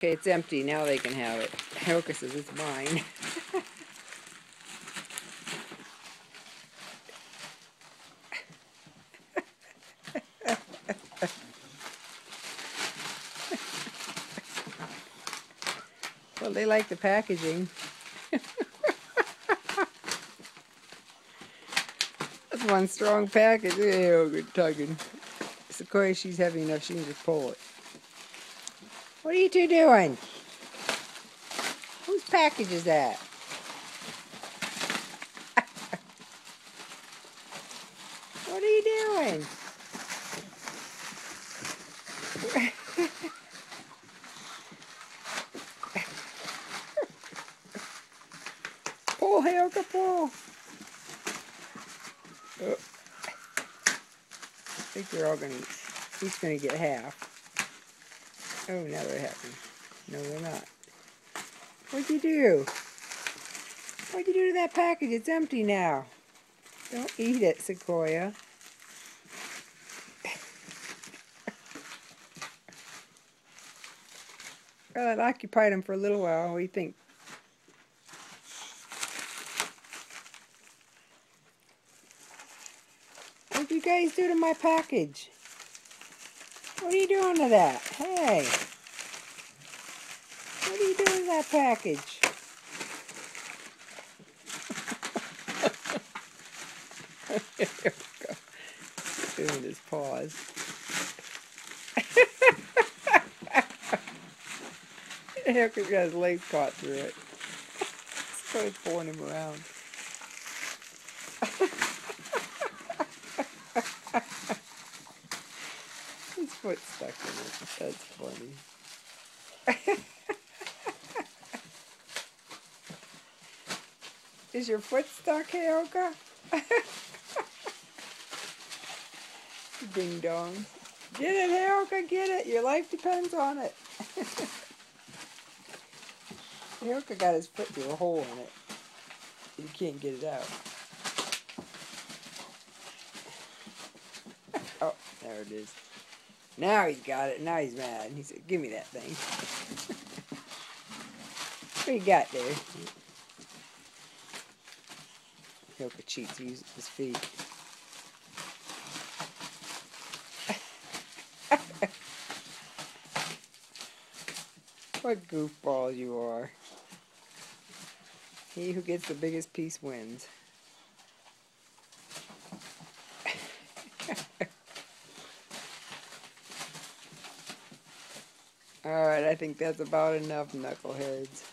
Okay, it's empty. Now they can have it. Hilka says it's mine. Well, they like the packaging. That's one strong package. Oh, good tugging. Sequoia, she's heavy enough. She can just pull it. What are you two doing? Whose package is that? What are you doing? Pull, Hilka, pull. Oh. I think they're all going to, each going to get half. Oh, now they're happy. No, they're not. What'd you do? What'd you do to that package? It's empty now. Don't eat it, Sequoia. Well, it occupied him for a little while. What do you think? What'd you guys do to my package? What are you doing to that? Hey! What are you doing to that package? Doing his paws. Hilka's got his legs caught through it. So it's pulling him around. His foot's stuck in it. That's funny. Is your foot stuck, Hilka? Ding dong. Get it, Hilka, get it. Your life depends on it. Hilka got his foot through a hole in it. You can't get it out. Oh, there it is. Now he's got it. Now he's mad. He said, give me that thing. What you got there? Hilka cheats. He uses his feet. What goofball you are. He who gets the biggest piece wins. Alright, I think that's about enough, knuckleheads.